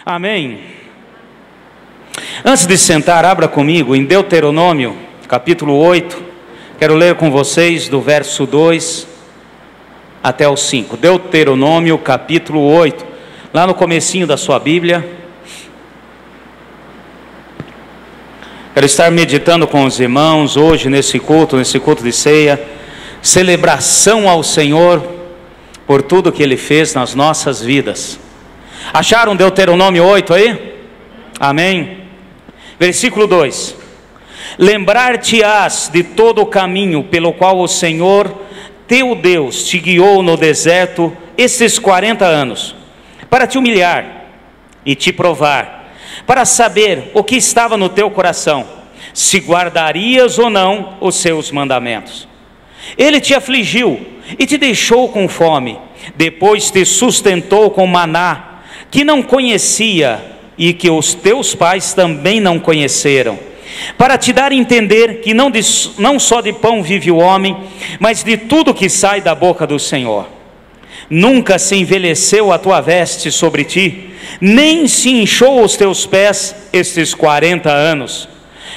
Amém. Antes de sentar, abra comigo em Deuteronômio, capítulo 8. Quero ler com vocês do verso 2 até o 5. Deuteronômio, capítulo 8. Lá no comecinho da sua Bíblia. Quero estar meditando com os irmãos hoje nesse culto de ceia. Celebração ao Senhor por tudo que Ele fez nas nossas vidas. Acharam Deuteronômio 8 aí? Amém. Versículo 2: Lembrar-te-ás de todo o caminho pelo qual o Senhor teu Deus te guiou no deserto esses 40 anos, para te humilhar e te provar, para saber o que estava no teu coração, se guardarias ou não os seus mandamentos. Ele te afligiu e te deixou com fome, depois te sustentou com maná, que não conhecia e que os teus pais também não conheceram, para te dar a entender que não só de pão vive o homem, mas de tudo que sai da boca do Senhor. Nunca se envelheceu a tua veste sobre ti, nem se inchou os teus pés estes 40 anos.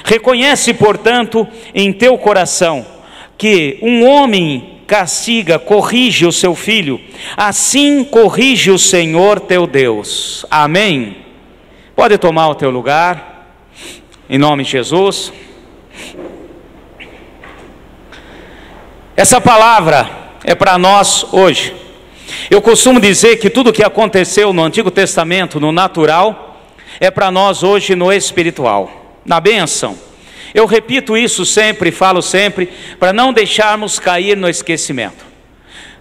Reconhece, portanto, em teu coração que um homem castiga, corrige o seu filho, assim corrige o Senhor teu Deus. Amém. Pode tomar o teu lugar, em nome de Jesus. Essa palavra é para nós hoje. Eu costumo dizer que tudo que aconteceu no Antigo Testamento, no natural, é para nós hoje no espiritual, na bênção. Eu repito isso sempre, falo sempre, para não deixarmos cair no esquecimento.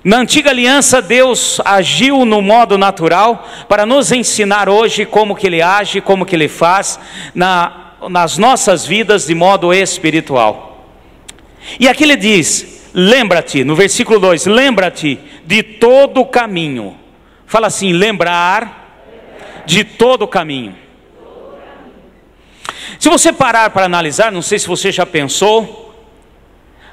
Na antiga aliança, Deus agiu no modo natural para nos ensinar hoje como que Ele age, como que Ele faz nas nossas vidas de modo espiritual. E aqui Ele diz, lembra-te, no versículo 2, lembra-te de todo o caminho. Fala assim, lembrar de todo o caminho. Se você parar para analisar, não sei se você já pensou,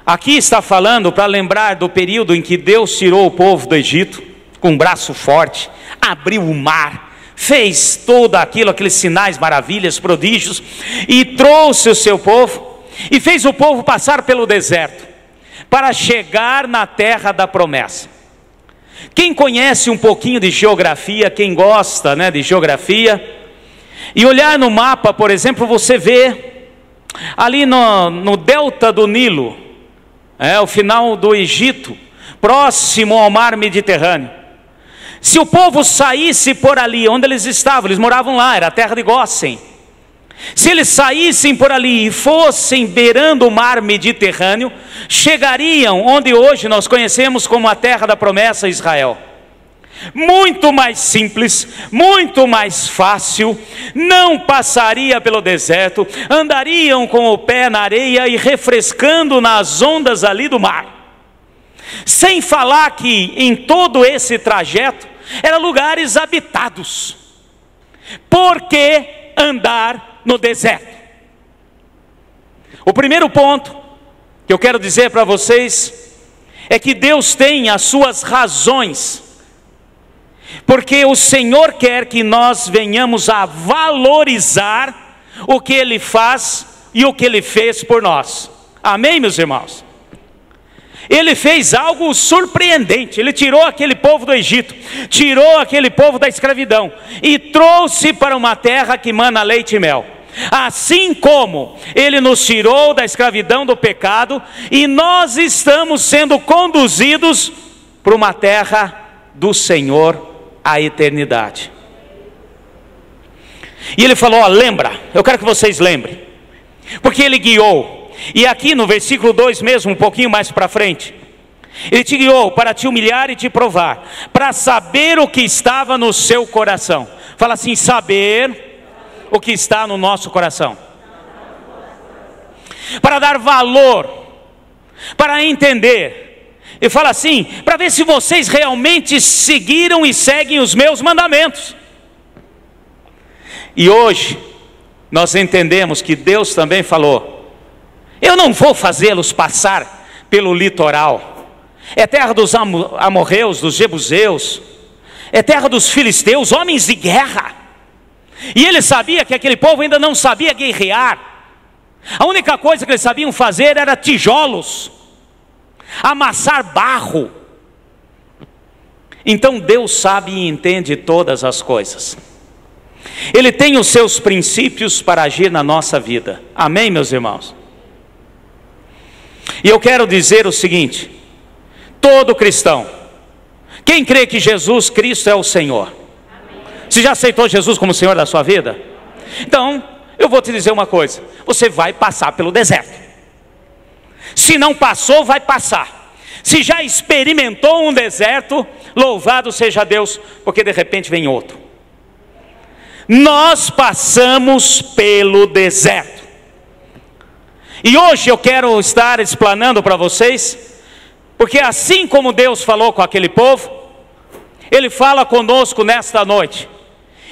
aqui está falando para lembrar do período em que Deus tirou o povo do Egito, com um braço forte, abriu o mar, fez tudo aquilo, aqueles sinais, maravilhas, prodígios, e trouxe o seu povo, e fez o povo passar pelo deserto, para chegar na terra da promessa. Quem conhece um pouquinho de geografia, quem gosta, de geografia, e olhar no mapa, por exemplo, você vê ali no delta do Nilo, o final do Egito, próximo ao mar Mediterrâneo. Se o povo saísse por ali, onde eles estavam, eles moravam lá, era a terra de Gósen. Se eles saíssem por ali e fossem beirando o mar Mediterrâneo, chegariam onde hoje nós conhecemos como a terra da promessa, Israel. Muito mais simples, muito mais fácil, não passaria pelo deserto, andariam com o pé na areia e refrescando nas ondas ali do mar. Sem falar que em todo esse trajeto, eram lugares habitados. Por que andar no deserto? O primeiro ponto que eu quero dizer para vocês é que Deus tem as suas razões, porque o Senhor quer que nós venhamos a valorizar o que Ele faz e o que Ele fez por nós. Amém, meus irmãos? Ele fez algo surpreendente. Ele tirou aquele povo do Egito, tirou aquele povo da escravidão e trouxe para uma terra que mana leite e mel. Assim como Ele nos tirou da escravidão do pecado, e nós estamos sendo conduzidos para uma terra do Senhor, a eternidade. E Ele falou, lembra, eu quero que vocês lembrem, porque Ele guiou. E aqui no versículo 2 mesmo, um pouquinho mais para frente, Ele te guiou para te humilhar e te provar, para saber o que estava no seu coração. Fala assim, saber o que está no nosso coração, para dar valor, para entender. E fala assim, para ver se vocês realmente seguiram e seguem os meus mandamentos. E hoje nós entendemos que Deus também falou, eu não vou fazê-los passar pelo litoral, é terra dos amorreus, dos jebuseus, é terra dos filisteus, homens de guerra. E ele sabia que aquele povo ainda não sabia guerrear. A única coisa que eles sabiam fazer era tijolos, amassar barro. Então Deus sabe e entende todas as coisas. Ele tem os seus princípios para agir na nossa vida. Amém, meus irmãos? E eu quero dizer o seguinte: todo cristão, quem crê que Jesus Cristo é o Senhor? Você já aceitou Jesus como Senhor da sua vida? Então, eu vou te dizer uma coisa: você vai passar pelo deserto. Se não passou, vai passar. Se já experimentou um deserto, louvado seja Deus, porque de repente vem outro. Nós passamos pelo deserto. E hoje eu quero estar explanando para vocês, porque assim como Deus falou com aquele povo, Ele fala conosco nesta noite.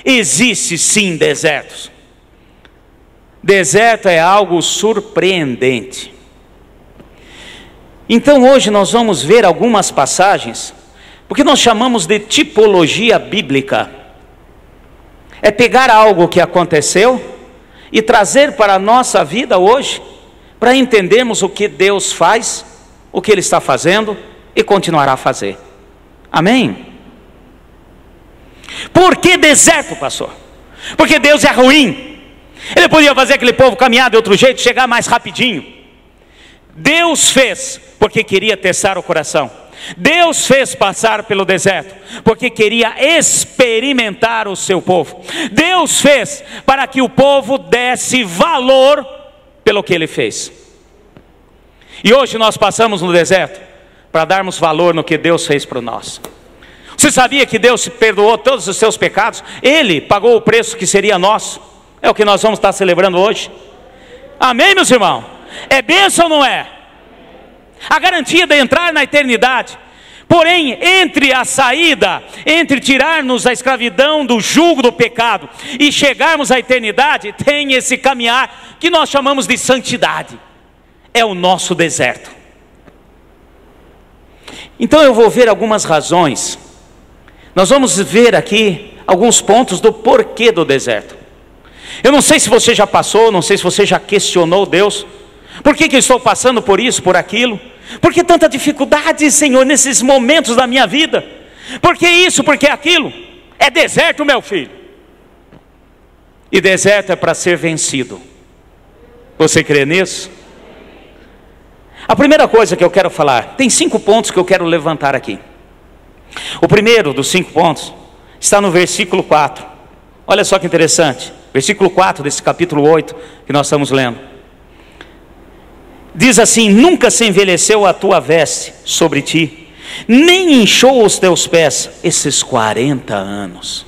Existe sim desertos. Deserto é algo surpreendente. Então hoje nós vamos ver algumas passagens, porque nós chamamos de tipologia bíblica. É pegar algo que aconteceu e trazer para a nossa vida hoje, para entendermos o que Deus faz, o que Ele está fazendo e continuará a fazer. Amém? Por que deserto, pastor? Porque Deus é ruim. Ele podia fazer aquele povo caminhar de outro jeito, chegar mais rapidinho. Deus fez porque queria testar o coração. Deus fez passar pelo deserto porque queria experimentar o seu povo. Deus fez para que o povo desse valor pelo que Ele fez. E hoje nós passamos no deserto para darmos valor no que Deus fez para nós. Você sabia que Deus perdoou todos os seus pecados? Ele pagou o preço que seria nosso. É o que nós vamos estar celebrando hoje. Amém, meus irmãos? É bênção ou não é? A garantia de entrar na eternidade. Porém, entre a saída, entre tirar-nos da escravidão, do jugo do pecado e chegarmos à eternidade, tem esse caminhar que nós chamamos de santidade. É o nosso deserto. Então eu vou ver algumas razões. Nós vamos ver aqui alguns pontos do porquê do deserto. Eu não sei se você já passou, não sei se você já questionou Deus. Por que eu estou passando por isso, por aquilo? Por que tanta dificuldade, Senhor, nesses momentos da minha vida? Por que isso, por que aquilo? É deserto, meu filho. E deserto é para ser vencido. Você crê nisso? A primeira coisa que eu quero falar, tem 5 pontos que eu quero levantar aqui. O primeiro dos 5 pontos está no versículo 4. Olha só que interessante. Versículo 4 desse capítulo 8 que nós estamos lendo. Diz assim: nunca se envelheceu a tua veste sobre ti, nem inchou os teus pés esses 40 anos.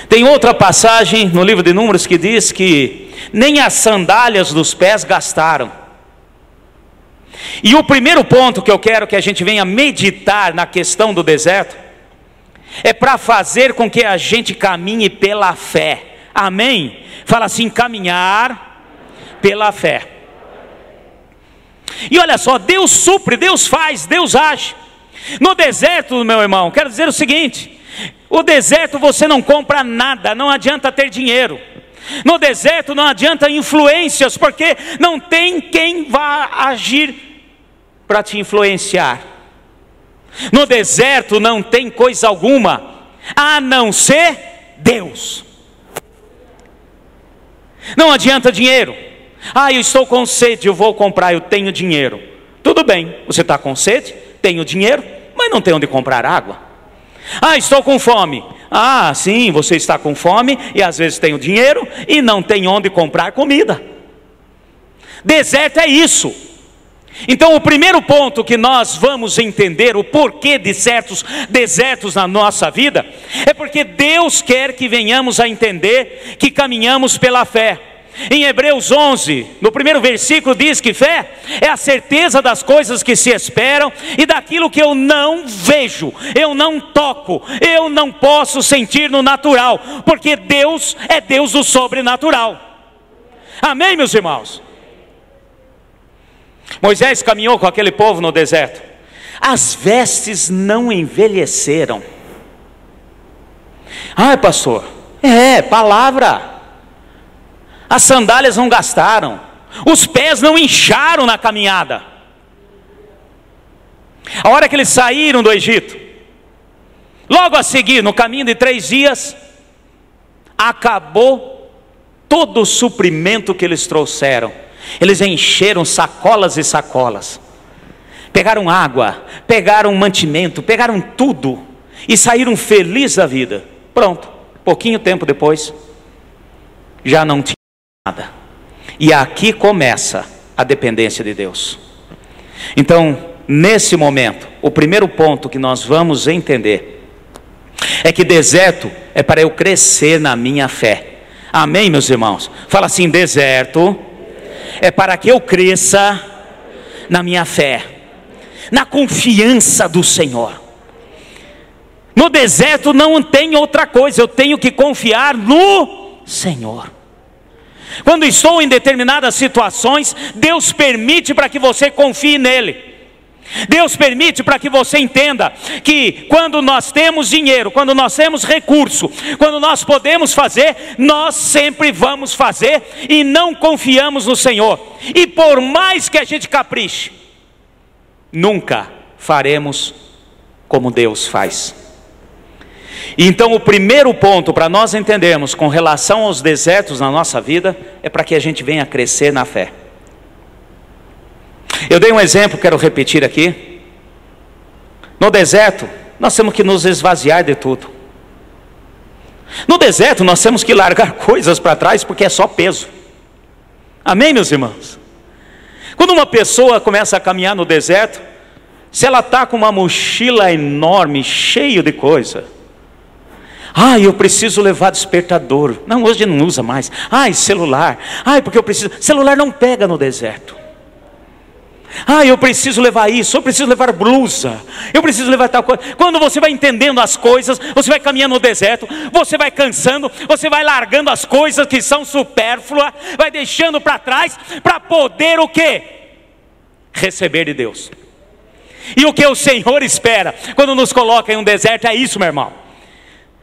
Tem outra passagem no livro de Números que diz que nem as sandálias dos pés gastaram. E o primeiro ponto que eu quero que a gente venha meditar na questão do deserto é para fazer com que a gente caminhe pela fé. Amém? Fala assim: caminhar pela fé. E olha só, Deus supre, Deus faz, Deus age. No deserto, meu irmão, quero dizer o seguinte: o deserto você não compra nada, não adianta ter dinheiro. No deserto não adianta influências, porque não tem quem vá agir para te influenciar. No deserto não tem coisa alguma a não ser Deus. Não adianta dinheiro. Ah, eu estou com sede, eu vou comprar, eu tenho dinheiro. Tudo bem, você está com sede, tenho dinheiro, mas não tem onde comprar água. Ah, estou com fome. Ah, sim, você está com fome e às vezes tem o dinheiro e não tem onde comprar comida. Deserto é isso. Então o primeiro ponto que nós vamos entender o porquê de certos desertos na nossa vida é porque Deus quer que venhamos a entender que caminhamos pela fé. Em Hebreus 11, no primeiro versículo diz que fé é a certeza das coisas que se esperam e daquilo que eu não vejo, eu não toco, eu não posso sentir no natural, porque Deus é Deus do sobrenatural. Amém, meus irmãos? Moisés caminhou com aquele povo no deserto. as vestes não envelheceram. Ai, pastor, palavra. As sandálias não gastaram, os pés não incharam na caminhada. A hora que eles saíram do Egito, logo a seguir, no caminho de 3 dias, acabou todo o suprimento que eles trouxeram. Eles encheram sacolas e sacolas, pegaram água, pegaram mantimento, pegaram tudo e saíram felizes da vida. Pronto, pouquinho tempo depois, já não tinha nada. E aqui começa a dependência de Deus. Então, nesse momento, o primeiro ponto que nós vamos entender é que deserto é para eu crescer na minha fé. Amém, meus irmãos? Fala assim: deserto é para que eu cresça na minha fé, na confiança do Senhor. No deserto não tem outra coisa, eu tenho que confiar no Senhor. Quando estou em determinadas situações, Deus permite para que você confie nele. Deus permite para que você entenda que quando nós temos dinheiro, quando nós temos recurso, quando nós podemos fazer, nós sempre vamos fazer e não confiamos no Senhor. E por mais que a gente capriche, nunca faremos como Deus faz. Então o primeiro ponto para nós entendermos com relação aos desertos na nossa vida é para que a gente venha crescer na fé. Eu dei um exemplo, quero repetir aqui. No deserto, nós temos que nos esvaziar de tudo. No deserto, nós temos que largar coisas para trás, porque é só peso. Amém, meus irmãos? Quando uma pessoa começa a caminhar no deserto, se ela está com uma mochila enorme, cheia de coisa, eu preciso levar despertador. Não, hoje não usa mais. Celular. Porque eu preciso. Celular não pega no deserto. Eu preciso levar isso, eu preciso levar blusa, eu preciso levar tal coisa. Quando você vai entendendo as coisas, você vai caminhando no deserto, você vai cansando, você vai largando as coisas que são supérfluas, vai deixando para trás, para poder o quê? Receber de Deus. E o que o Senhor espera quando nos coloca em um deserto é isso, meu irmão.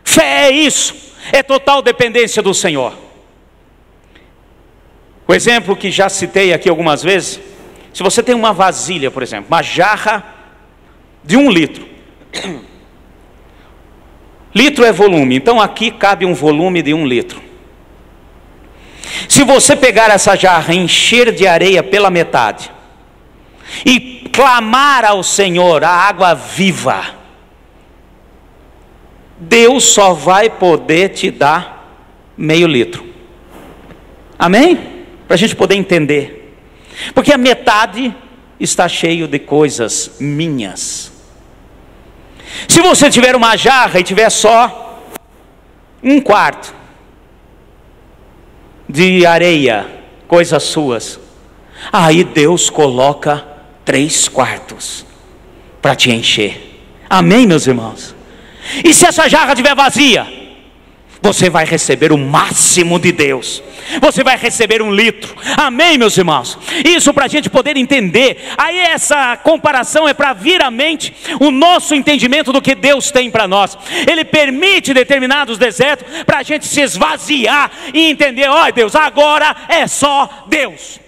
Fé é isso, é total dependência do Senhor. O exemplo que já citei aqui algumas vezes: se você tem uma vasilha, por exemplo, uma jarra de 1 litro. Litro é volume, então aqui cabe um volume de 1 litro. Se você pegar essa jarra e encher de areia pela metade, e clamar ao Senhor a água viva, Deus só vai poder te dar meio litro. Amém? Para a gente poder entender. Porque a metade está cheio de coisas minhas. Se você tiver uma jarra e tiver só 1/4 de areia, coisas suas, aí Deus coloca 3/4 para te encher. Amém, meus irmãos? E se essa jarra estiver vazia, você vai receber o máximo de Deus. Você vai receber 1 litro. Amém, meus irmãos? Isso para a gente poder entender. Aí essa comparação é para vir à mente o nosso entendimento do que Deus tem para nós. Ele permite determinados desertos para a gente se esvaziar e entender: Deus, agora é só Deus.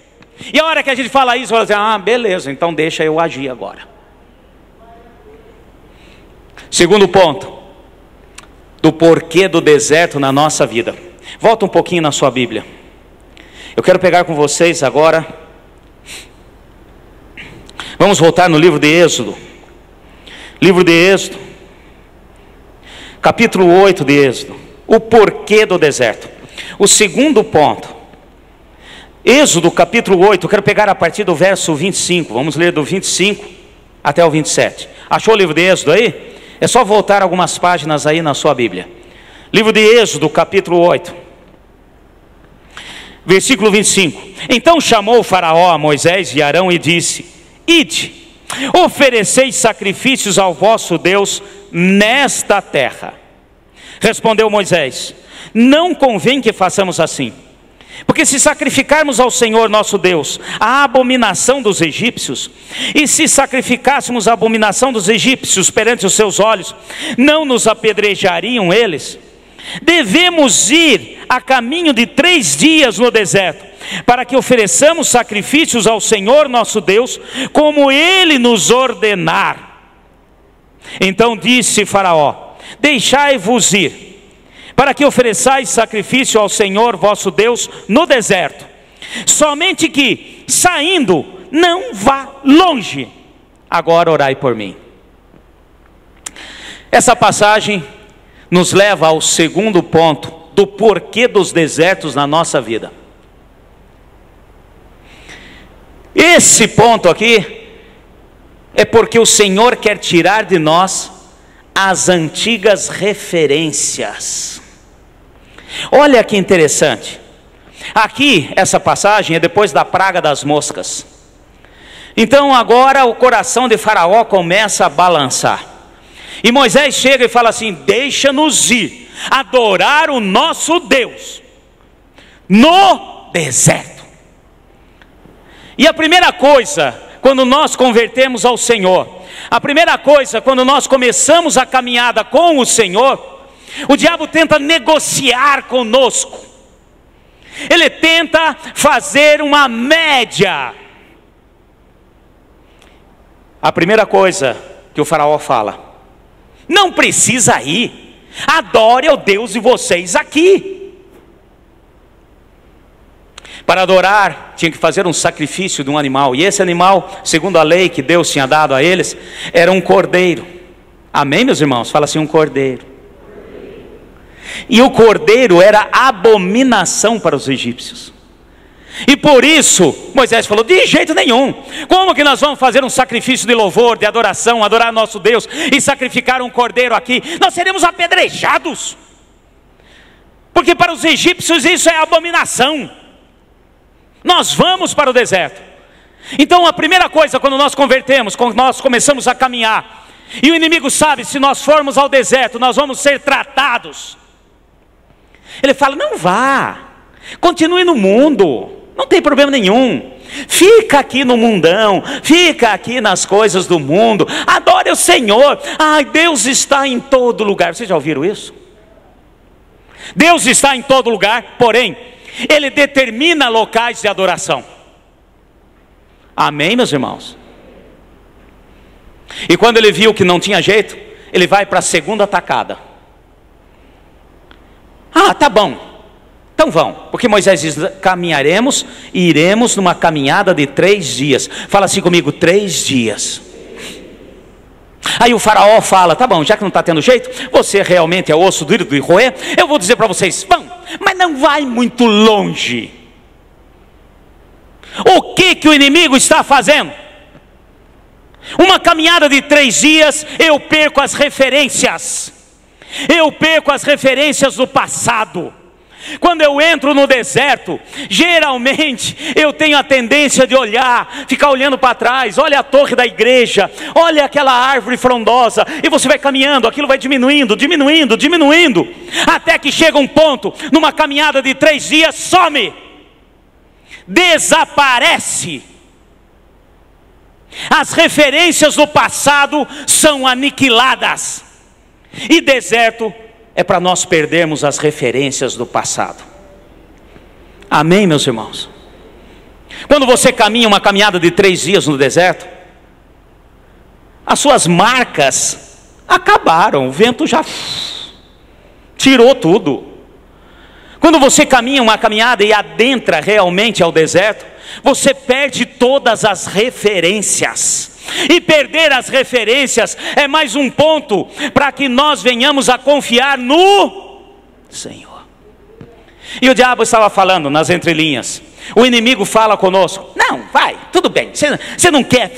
E a hora que a gente fala isso, fala assim: beleza, então deixa eu agir agora. Segundo ponto, do porquê do deserto na nossa vida. Volta um pouquinho na sua Bíblia. Eu quero pegar com vocês agora. Vamos voltar no livro de Êxodo. Livro de Êxodo, capítulo 8 de Êxodo. O porquê do deserto. O segundo ponto. Êxodo capítulo 8, eu quero pegar a partir do verso 25. Vamos ler do 25 até o 27. Achou o livro de Êxodo aí? É só voltar algumas páginas aí na sua Bíblia. Livro de Êxodo, capítulo 8, versículo 25. Então chamou o faraó a Moisés e Arão e disse: Ide, ofereceis sacrifícios ao vosso Deus nesta terra. Respondeu Moisés: Não convém que façamos assim. Porque se sacrificarmos ao Senhor nosso Deus a abominação dos egípcios, e se sacrificássemos a abominação dos egípcios perante os seus olhos, não nos apedrejariam eles? Devemos ir a caminho de 3 dias no deserto, para que ofereçamos sacrifícios ao Senhor nosso Deus, como Ele nos ordenar. Então disse Faraó: deixai-vos ir, para que ofereçais sacrifício ao Senhor vosso Deus no deserto. Somente que, saindo, não vá longe. Agora orai por mim. Essa passagem nos leva ao segundo ponto do porquê dos desertos na nossa vida. Esse ponto aqui é porque o Senhor quer tirar de nós as antigas referências. Olha que interessante. Aqui, essa passagem é depois da praga das moscas. Então agora o coração de Faraó começa a balançar. E Moisés chega e fala assim: deixa-nos ir adorar o nosso Deus no deserto. E a primeira coisa, quando nós convertemos ao Senhor, a primeira coisa, quando nós começamos a caminhada com o Senhor, o diabo tenta negociar conosco. Ele tenta fazer uma média. A primeira coisa que o Faraó fala: não precisa ir, adore ao Deus de vocês aqui. Para adorar, tinha que fazer um sacrifício de um animal. E esse animal, segundo a lei que Deus tinha dado a eles, era um cordeiro. Amém, meus irmãos? Fala assim: um cordeiro. E o cordeiro era abominação para os egípcios. E por isso, Moisés falou: de jeito nenhum. Como que nós vamos fazer um sacrifício de louvor, de adoração, adorar nosso Deus e sacrificar um cordeiro aqui? Nós seremos apedrejados. Porque para os egípcios isso é abominação. Nós vamos para o deserto. Então a primeira coisa, quando nós convertemos, quando nós começamos a caminhar, e o inimigo sabe, se nós formos ao deserto, nós vamos ser tratados. Ele fala: não vá, continue no mundo, não tem problema nenhum. Fica aqui no mundão, fica aqui nas coisas do mundo, adore o Senhor. Ai, Deus está em todo lugar. Vocês já ouviram isso? Deus está em todo lugar, porém Ele determina locais de adoração. Amém, meus irmãos? E quando ele viu que não tinha jeito, ele vai para a segunda tacada. Ah, tá bom, então vão, porque Moisés diz: caminharemos e iremos numa caminhada de 3 dias. Fala assim comigo: 3 dias. Aí o Faraó fala: tá bom, já que não está tendo jeito, você realmente é osso duro de roer, eu vou dizer para vocês: vão, mas não vai muito longe. O que o inimigo está fazendo? Uma caminhada de 3 dias, eu perco as referências. Eu perco as referências do passado. Quando eu entro no deserto, geralmente eu tenho a tendência de olhar, ficar olhando para trás. Olha a torre da igreja, olha aquela árvore frondosa, e você vai caminhando, aquilo vai diminuindo, diminuindo, diminuindo, até que chega um ponto, numa caminhada de 3 dias, some, desaparece. As referências do passado são aniquiladas. E deserto é para nós perdermos as referências do passado. Amém, meus irmãos? Quando você caminha uma caminhada de 3 dias no deserto, as suas marcas acabaram, o vento já tirou tudo. Quando você caminha uma caminhada e adentra realmente ao deserto, você perde todas as referências. E perder as referências é mais um ponto para que nós venhamos a confiar no Senhor. E o diabo estava falando nas entrelinhas. O inimigo fala conosco: não, vai, tudo bem, você não quer,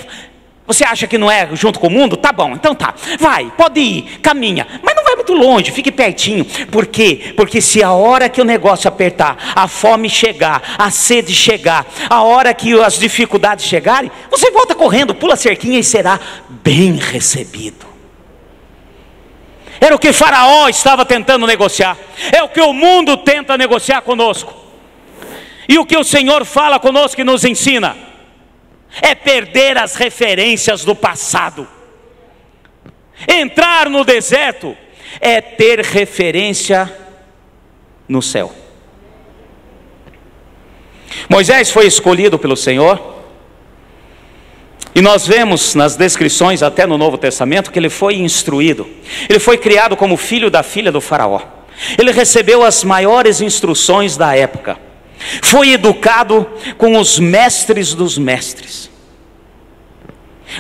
você acha que não é junto com o mundo? Tá bom, então tá, vai, pode ir, caminha, mas não vai muito longe, fique pertinho. Por quê? Porque se a hora que o negócio apertar, a fome chegar, a sede chegar, a hora que as dificuldades chegarem, você volta correndo, pula a cerquinha e será bem recebido. Era o que Faraó estava tentando negociar, é o que o mundo tenta negociar conosco. E o que o Senhor fala conosco e nos ensina é perder as referências do passado. Entrar no deserto é ter referência no céu. Moisés foi escolhido pelo Senhor, e nós vemos nas descrições até no Novo Testamento que ele foi instruído. Ele foi criado como filho da filha do faraó. Ele recebeu as maiores instruções da época. Foi educado com os mestres dos mestres.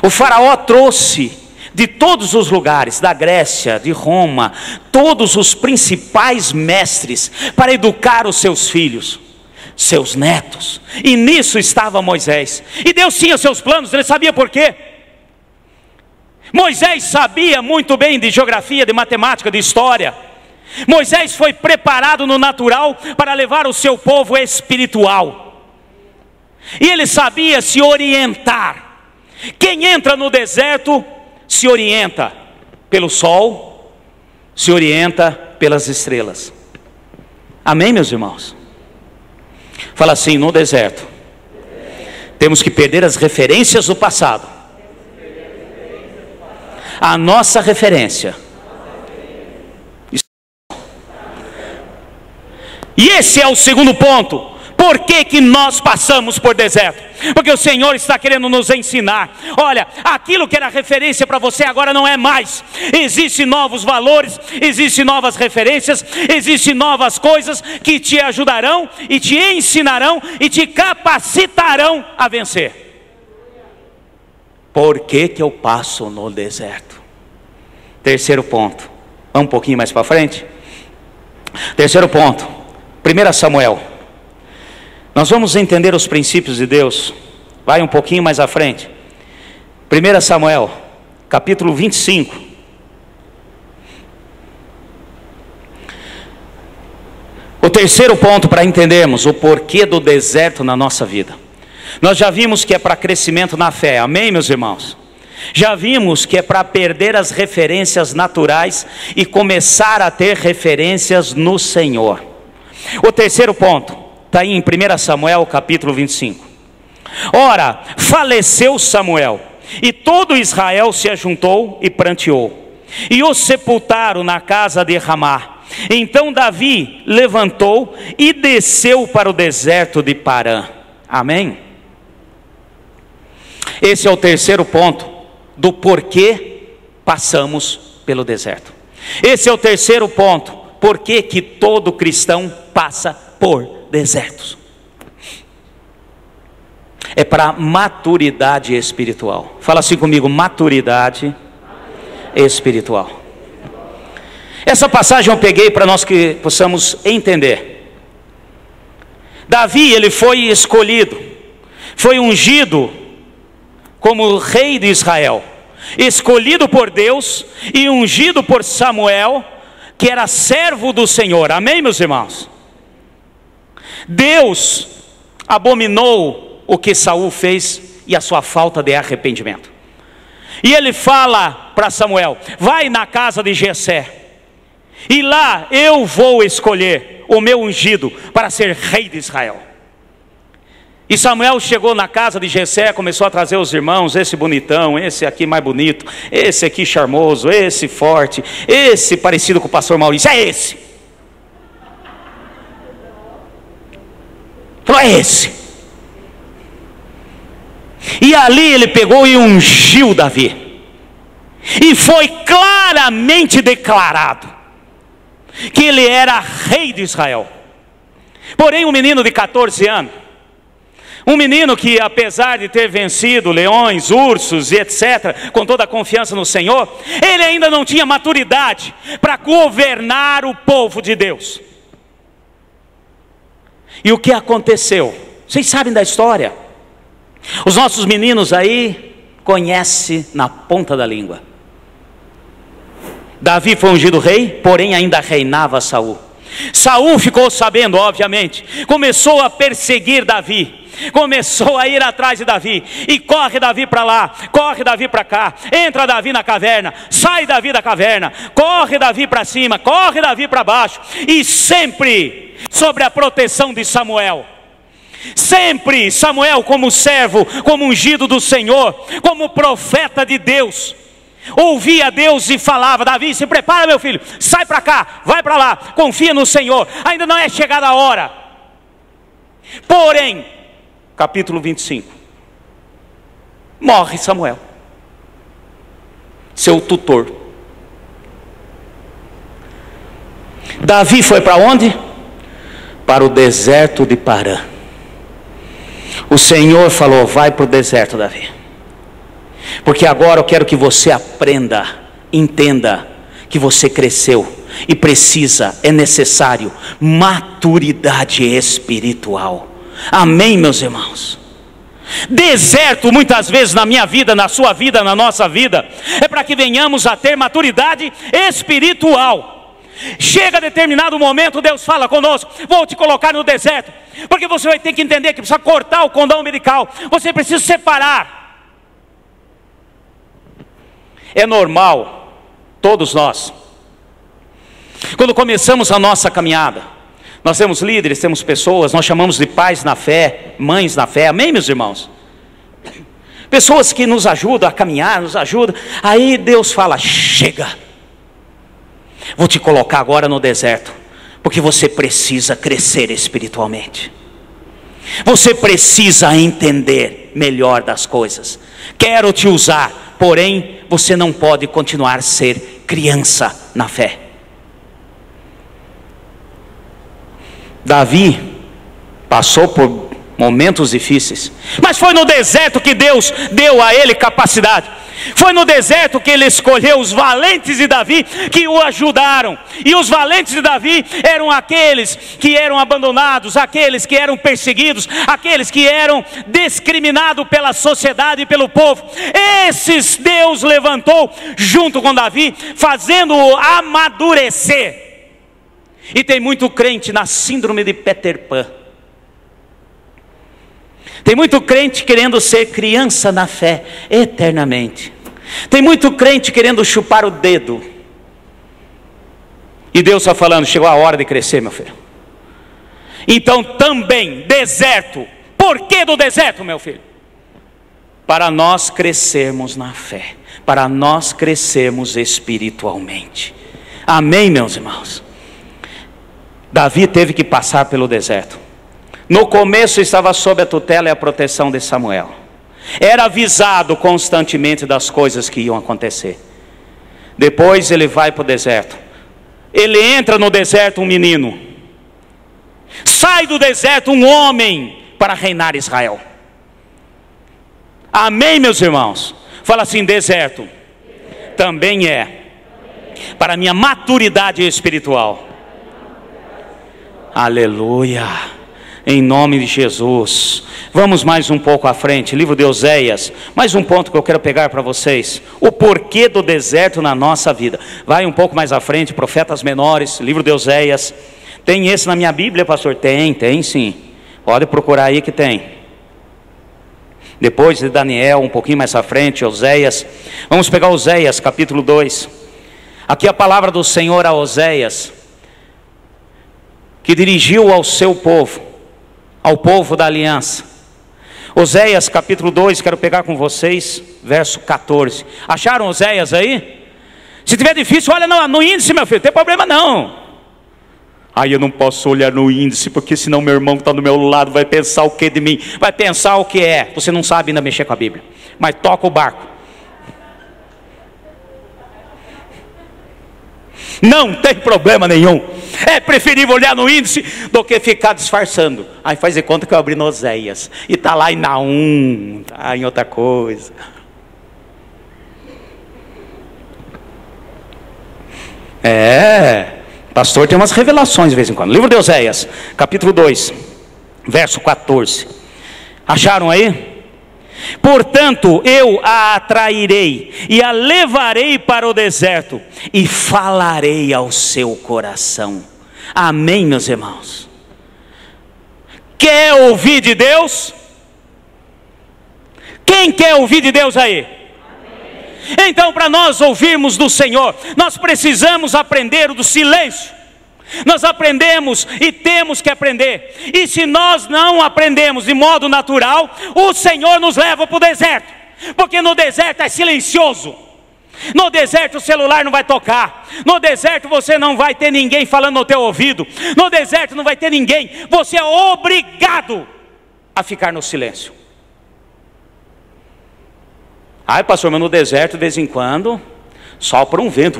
O faraó trouxe de todos os lugares, da Grécia, de Roma, todos os principais mestres para educar os seus filhos, seus netos. E nisso estava Moisés. E Deus tinha seus planos, ele sabia por quê. Moisés sabia muito bem de geografia, de matemática, de história. Moisés foi preparado no natural para levar o seu povo espiritual. E ele sabia se orientar. Quem entra no deserto se orienta pelo sol, se orienta pelas estrelas. Amém, meus irmãos? Fala assim: no deserto temos que perder as referências do passado. A nossa referência. E esse é o segundo ponto. Por que que nós passamos por deserto? Porque o Senhor está querendo nos ensinar. Olha, aquilo que era referência para você agora não é mais. Existem novos valores, existem novas referências, existem novas coisas que te ajudarão e te ensinarão e te capacitarão a vencer. Por que que eu passo no deserto? Terceiro ponto. Vamos um pouquinho mais para frente. Terceiro ponto. 1 Samuel. Nós vamos entender os princípios de Deus. Vai um pouquinho mais à frente. 1 Samuel, capítulo 25. O terceiro ponto para entendermos o porquê do deserto na nossa vida. Nós já vimos que é para crescimento na fé. Amém, meus irmãos? Já vimos que é para perder as referências naturais e começar a ter referências no Senhor. O terceiro ponto está aí em 1 Samuel capítulo 25. Ora, faleceu Samuel, e todo Israel se ajuntou e pranteou, e o sepultaram na casa de Ramá. Então Davi levantou e desceu para o deserto de Parã. Amém? Esse é o terceiro ponto do porquê passamos pelo deserto. Esse é o terceiro ponto. Por que que todo cristão passa por desertos? É para maturidade espiritual. Fala assim comigo: maturidade espiritual. Essa passagem eu peguei para nós que possamos entender. Davi, ele foi escolhido, foi ungido como rei de Israel, escolhido por Deus e ungido por Samuel, que era servo do Senhor. Amém, meus irmãos? Deus abominou o que Saul fez e a sua falta de arrependimento. E ele fala para Samuel: vai na casa de Jessé, e lá eu vou escolher o meu ungido para ser rei de Israel. E Samuel chegou na casa de Jessé, começou a trazer os irmãos: esse bonitão, esse aqui mais bonito, esse aqui charmoso, esse forte, esse parecido com o pastor Maurício, é esse. Falou: é esse. E ali ele pegou e ungiu Davi. E foi claramente declarado que ele era rei de Israel. Porém, um menino de 14 anos, um menino que, apesar de ter vencido leões, ursos e etc., com toda a confiança no Senhor, ele ainda não tinha maturidade para governar o povo de Deus. E o que aconteceu? Vocês sabem da história. Os nossos meninos aí conhecem na ponta da língua. Davi foi ungido rei, porém ainda reinava Saul. Saul ficou sabendo, obviamente, começou a perseguir Davi, começou a ir atrás de Davi, e corre Davi para lá, corre Davi para cá, entra Davi na caverna, sai Davi da caverna, corre Davi para cima, corre Davi para baixo, e sempre sobre a proteção de Samuel. Sempre Samuel, como servo, como ungido do Senhor, como profeta de Deus, ouvia Deus e falava: Davi, se prepara, meu filho, sai para cá, vai para lá, confia no Senhor, ainda não é chegada a hora. Porém, capítulo 25, morre Samuel, seu tutor. Davi foi para onde? Para o deserto de Parã. O Senhor falou: vai para o deserto, Davi, porque agora eu quero que você aprenda, entenda que você cresceu e precisa, é necessário maturidade espiritual. Amém, meus irmãos? Deserto, muitas vezes na minha vida, na sua vida, na nossa vida, é para que venhamos a ter maturidade espiritual. Chega a determinado momento, Deus fala conosco: vou te colocar no deserto, porque você vai ter que entender que precisa cortar o cordão umbilical, você precisa separar. É normal, todos nós, quando começamos a nossa caminhada, nós temos líderes, temos pessoas, nós chamamos de pais na fé, mães na fé, amém, meus irmãos? Pessoas que nos ajudam a caminhar, nos ajudam. Aí Deus fala: chega, vou te colocar agora no deserto, porque você precisa crescer espiritualmente. Você precisa entender melhor das coisas. Quero te usar, porém você não pode continuar a ser criança na fé. Davi passou por momentos difíceis, mas foi no deserto que Deus deu a ele capacidade. Foi no deserto que ele escolheu os valentes de Davi, que o ajudaram. E os valentes de Davi eram aqueles que eram abandonados, aqueles que eram perseguidos, aqueles que eram discriminados pela sociedade e pelo povo. Esses Deus levantou junto com Davi, fazendo-o amadurecer. E tem muito crente na síndrome de Peter Pan. Tem muito crente querendo ser criança na fé eternamente. Tem muito crente querendo chupar o dedo. E Deus está falando: chegou a hora de crescer, meu filho. Então também, deserto. Por que do deserto, meu filho? Para nós crescermos na fé, para nós crescermos espiritualmente. Amém, meus irmãos? Davi teve que passar pelo deserto. No começo estava sob a tutela e a proteção de Samuel. Era avisado constantemente das coisas que iam acontecer. Depois ele vai para o deserto. Ele entra no deserto um menino. Sai do deserto um homem para reinar Israel. Amém, meus irmãos? Fala assim: deserto também é para minha maturidade espiritual. Aleluia. Em nome de Jesus. Vamos mais um pouco à frente, livro de Oséias. Mais um ponto que eu quero pegar para vocês: o porquê do deserto na nossa vida. Vai um pouco mais à frente, profetas menores, livro de Oséias. Tem esse na minha Bíblia, pastor? Tem sim. Pode procurar aí que tem. Depois de Daniel, um pouquinho mais à frente, Oséias. Vamos pegar Oséias, capítulo 2. Aqui a palavra do Senhor a Oséias, que dirigiu ao seu povo, ao povo da aliança. Oséias capítulo 2, quero pegar com vocês, verso 14. Acharam Oséias aí? Se tiver difícil, olha no índice, meu filho, não tem problema não. Aí eu não posso olhar no índice, porque senão meu irmão que está do meu lado vai pensar o que de mim? Vai pensar o que é. Você não sabe ainda mexer com a Bíblia, mas toca o barco. Não tem problema nenhum. É preferível olhar no índice do que ficar disfarçando. Aí faz de conta que eu abri no Oséias e está lá em Naum, está em outra coisa. Pastor tem umas revelações de vez em quando. Livro de Oséias, capítulo 2, verso 14. Acharam aí? Portanto eu a atrairei e a levarei para o deserto e falarei ao seu coração. Amém, meus irmãos? Quer ouvir de Deus? Quem quer ouvir de Deus aí? Então, para nós ouvirmos do Senhor, nós precisamos aprender do silêncio. Nós aprendemos e temos que aprender. E se nós não aprendemos de modo natural, o Senhor nos leva para o deserto. Porque no deserto é silencioso. No deserto o celular não vai tocar. No deserto você não vai ter ninguém falando no teu ouvido. No deserto não vai ter ninguém. Você é obrigado a ficar no silêncio. Ai, pastor, mas no deserto de vez em quando sopra um vento.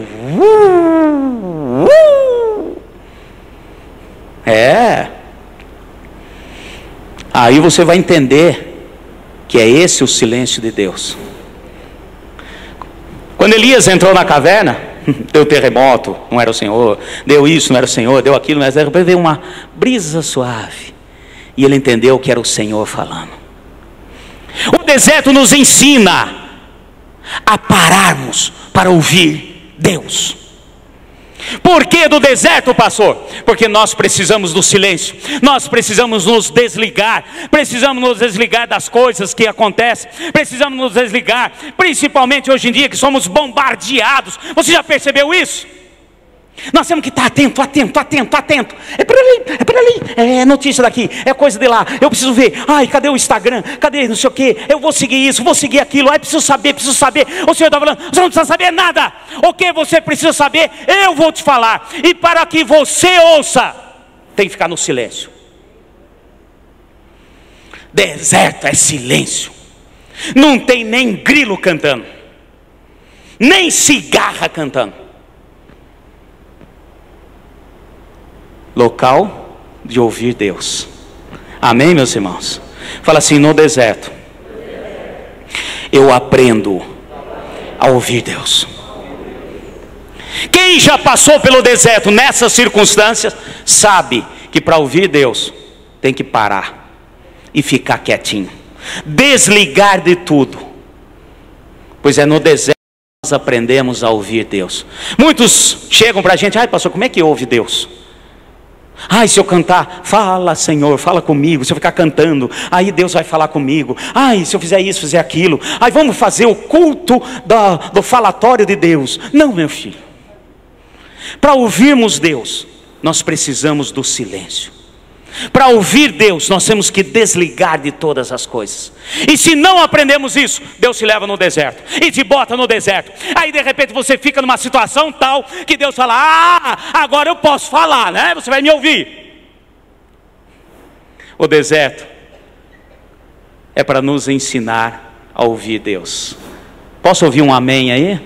Aí você vai entender que é esse o silêncio de Deus. Quando Elias entrou na caverna, deu terremoto, não era o Senhor. Deu isso, não era o Senhor. Deu aquilo, mas de repente veio uma brisa suave. E ele entendeu que era o Senhor falando. O deserto nos ensina a pararmos para ouvir Deus. Por que do deserto, pastor? Porque nós precisamos do silêncio. Nós precisamos nos desligar. Precisamos nos desligar das coisas que acontecem. Precisamos nos desligar, principalmente hoje em dia que somos bombardeados. Você já percebeu isso? Nós temos que estar atento. É por ali, é notícia daqui, é coisa de lá. Eu preciso ver, ai, cadê o Instagram? Cadê não sei o que? Eu vou seguir isso, vou seguir aquilo. Ai, preciso saber. O Senhor está falando, você não precisa saber nada. O que você precisa saber, eu vou te falar. E para que você ouça, tem que ficar no silêncio. Deserto é silêncio. Não tem nem grilo cantando, nem cigarra cantando. Local de ouvir Deus. Amém, meus irmãos? Fala assim: no deserto eu aprendo a ouvir Deus. Quem já passou pelo deserto nessas circunstâncias sabe que para ouvir Deus tem que parar e ficar quietinho, desligar de tudo, pois é no deserto que nós aprendemos a ouvir Deus. Muitos chegam para a gente: ai, pastor, como é que ouve Deus? Ai, se eu cantar, fala Senhor, fala comigo. Se eu ficar cantando, aí Deus vai falar comigo. Ai, se eu fizer isso, fizer aquilo, ai, vamos fazer o culto do falatório de Deus. Não, meu filho. Para ouvirmos Deus, nós precisamos do silêncio. Para ouvir Deus, nós temos que desligar de todas as coisas. E se não aprendemos isso, Deus te leva no deserto e te bota no deserto. Aí de repente você fica numa situação tal que Deus fala: ah, agora eu posso falar, né? Você vai me ouvir. O deserto é para nos ensinar a ouvir Deus. Posso ouvir um amém aí?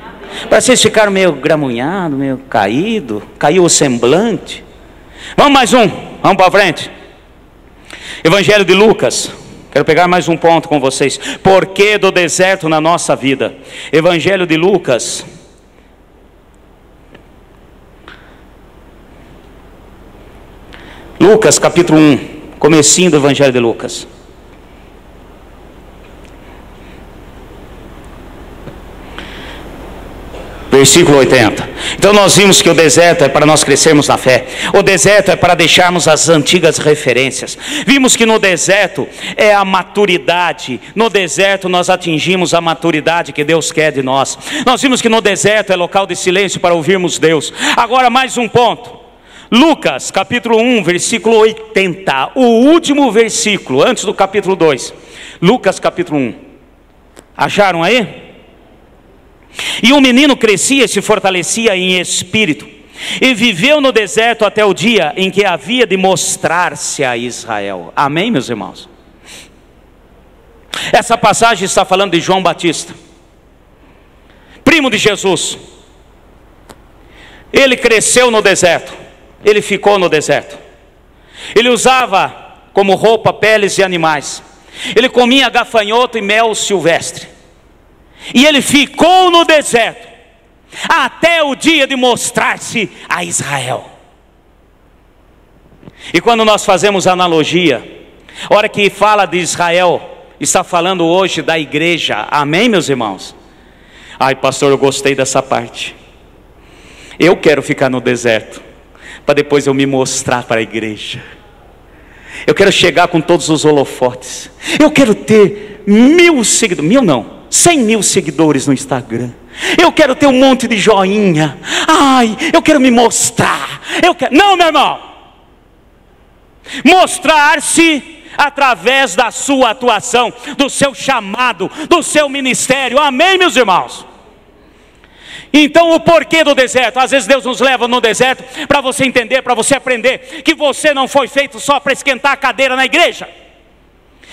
Para vocês ficaram meio gramunhados, meio caído, caiu o semblante. Vamos mais um, vamos para frente. Evangelho de Lucas. Quero pegar mais um ponto com vocês. Porquê do deserto na nossa vida? Evangelho de Lucas. Lucas capítulo 1. Comecinho do Evangelho de Lucas. Versículo 80. Então nós vimos que o deserto é para nós crescermos na fé. O deserto é para deixarmos as antigas referências. Vimos que no deserto é a maturidade. No deserto nós atingimos a maturidade que Deus quer de nós. Nós vimos que no deserto é local de silêncio para ouvirmos Deus. Agora mais um ponto. Lucas capítulo 1, versículo 80. O último versículo, antes do capítulo 2. Lucas capítulo 1. Acharam aí? E o menino crescia e se fortalecia em espírito, e viveu no deserto até o dia em que havia de mostrar-se a Israel. Amém, meus irmãos? Essa passagem está falando de João Batista, primo de Jesus. Ele cresceu no deserto, ele ficou no deserto. Ele usava como roupa peles de animais, ele comia gafanhoto e mel silvestre. E ele ficou no deserto até o dia de mostrar-se a Israel. E quando nós fazemos analogia, a hora que fala de Israel, está falando hoje da igreja. Amém, meus irmãos? Ai, pastor, eu gostei dessa parte. Eu quero ficar no deserto para depois eu me mostrar para a igreja. Eu quero chegar com todos os holofotes. Eu quero ter 1000 seguidores. 1000 não, 100 mil seguidores no Instagram. Eu quero ter um monte de joinha. Ai, eu quero me mostrar. Não, meu irmão. Mostrar-se através da sua atuação, do seu chamado, do seu ministério. Amém, meus irmãos? Então o porquê do deserto? Às vezes Deus nos leva no deserto para você entender, para você aprender que você não foi feito só para esquentar a cadeira na igreja,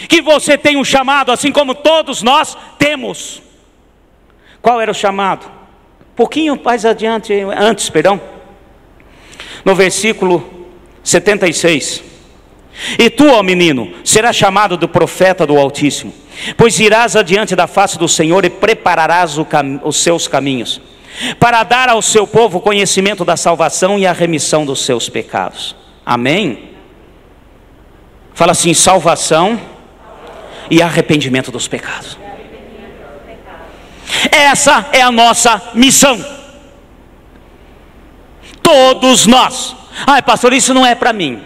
que você tem um chamado, assim como todos nós temos. Qual era o chamado? Pouquinho mais adiante, no versículo 76. E tu, ó menino, serás chamado do profeta do Altíssimo, pois irás adiante da face do Senhor e prepararás os seus caminhos, para dar ao seu povo o conhecimento da salvação e a remissão dos seus pecados. Amém? Fala assim: salvação e arrependimento dos pecados. Essa é a nossa missão. Todos nós. Ai, pastor, isso não é para mim.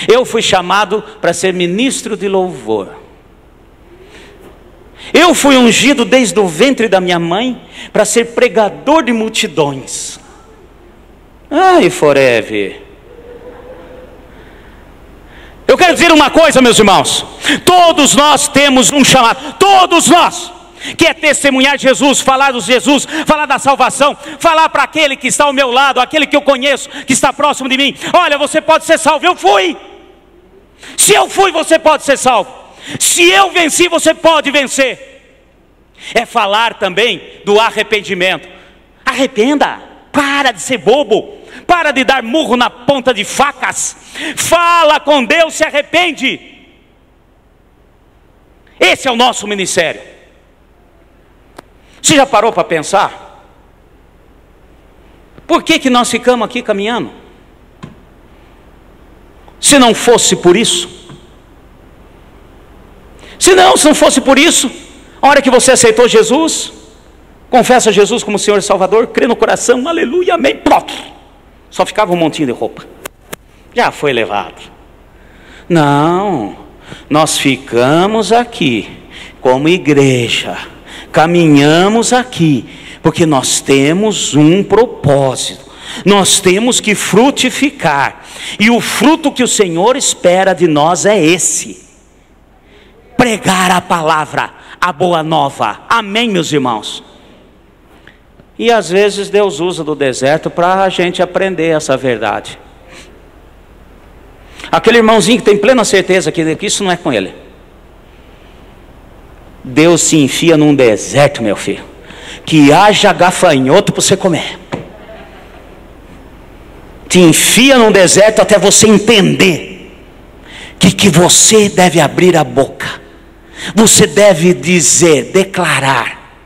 Eu fui chamado para ser ministro de louvor. Eu fui ungido desde o ventre da minha mãe para ser pregador de multidões. Ai, forever. Eu quero dizer uma coisa, meus irmãos. Todos nós temos um chamado. Todos nós. Que é testemunhar Jesus, falar de Jesus, falar da salvação, falar para aquele que está ao meu lado, aquele que eu conheço, que está próximo de mim. Olha, você pode ser salvo. Eu fui. Se eu fui, você pode ser salvo. Se eu venci, você pode vencer. É falar também do arrependimento. Arrependa, para de ser bobo, para de dar murro na ponta de facas. Fala com Deus, se arrepende. Esse é o nosso ministério. Você já parou para pensar? Por que nós ficamos aqui caminhando? Se não fosse por isso, se não fosse por isso, a hora que você aceitou Jesus, confessa Jesus como Senhor e Salvador, crê no coração, aleluia, amém, pronto, só ficava um montinho de roupa, já foi levado. Não, nós ficamos aqui como igreja, caminhamos aqui, porque nós temos um propósito. Nós temos que frutificar, e o fruto que o Senhor espera de nós é esse: pregar a palavra, a boa nova. Amém, meus irmãos? E às vezes Deus usa do deserto para a gente aprender essa verdade. Aquele irmãozinho que tem plena certeza que isso não é com ele, Deus se enfia num deserto, meu filho, que haja gafanhoto para você comer. Te enfia num deserto até você entender que você deve abrir a boca. Você deve dizer, declarar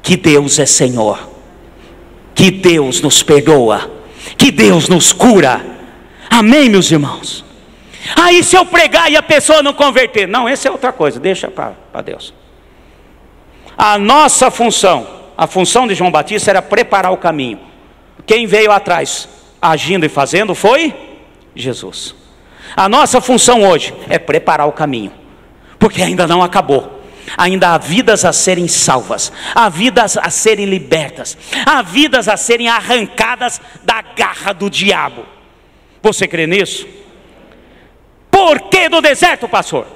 que Deus é Senhor, que Deus nos perdoa, que Deus nos cura. Amém, meus irmãos? Aí se eu pregar e a pessoa não converter, não, essa é outra coisa, deixa para Deus. A nossa função, a função de João Batista era preparar o caminho. Quem veio atrás agindo e fazendo foi Jesus. A nossa função hoje é preparar o caminho, porque ainda não acabou. Ainda há vidas a serem salvas, há vidas a serem libertas, há vidas a serem arrancadas da garra do diabo. Você crê nisso? Por que do deserto, pastor?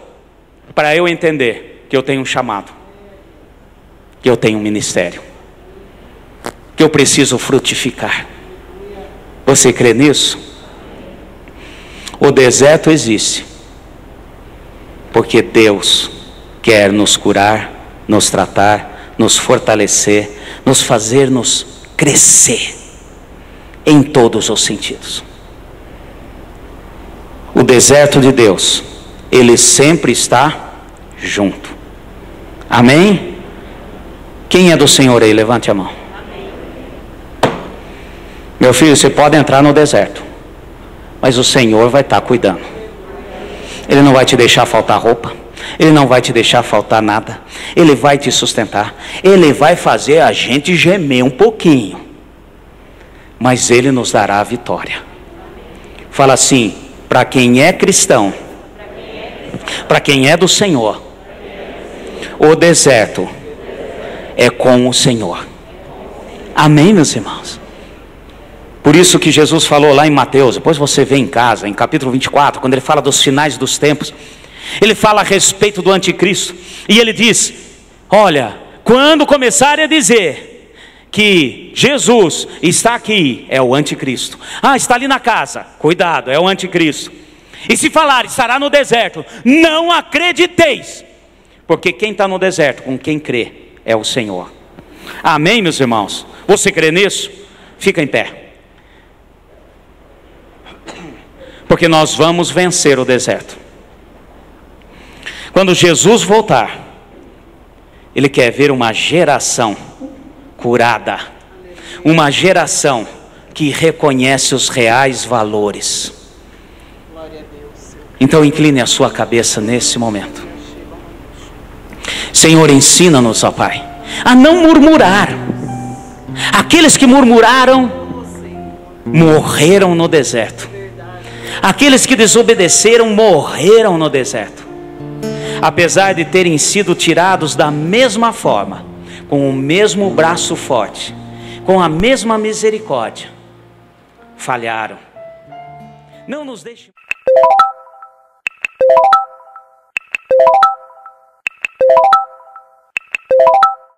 Para eu entender que eu tenho um chamado, que eu tenho um ministério, que eu preciso frutificar. Você crê nisso? O deserto existe porque Deus quer nos curar, nos tratar, nos fortalecer, nos fazer nos crescer em todos os sentidos. O deserto de Deus, ele sempre está junto. Amém? Quem é do Senhor aí? Levante a mão. Meu filho, você pode entrar no deserto, mas o Senhor vai estar cuidando. Ele não vai te deixar faltar roupa, Ele não vai te deixar faltar nada, Ele vai te sustentar, Ele vai fazer a gente gemer um pouquinho, mas Ele nos dará a vitória. Fala assim: para quem é cristão, para quem é do Senhor, O deserto é com o Senhor. Amém, meus irmãos? Por isso que Jesus falou lá em Mateus, depois você vê em casa, em capítulo 24, quando ele fala dos finais dos tempos, ele fala a respeito do anticristo, e ele diz: olha, quando começarem a dizer que Jesus está aqui, é o anticristo. Ah, está ali na casa, cuidado, é o anticristo. E se falar, estará no deserto, não acrediteis, porque quem está no deserto, com quem crê, é o Senhor. Amém, meus irmãos? Você crê nisso? Fica em pé. Porque nós vamos vencer o deserto. Quando Jesus voltar, Ele quer ver uma geração curada, uma geração que reconhece os reais valores. Então incline a sua cabeça nesse momento. Senhor, ensina-nos, ó Pai, a não murmurar. Aqueles que murmuraram morreram no deserto. Aqueles que desobedeceram morreram no deserto. Apesar de terem sido tirados da mesma forma, com o mesmo braço forte, com a mesma misericórdia, falharam. Não nos deixe.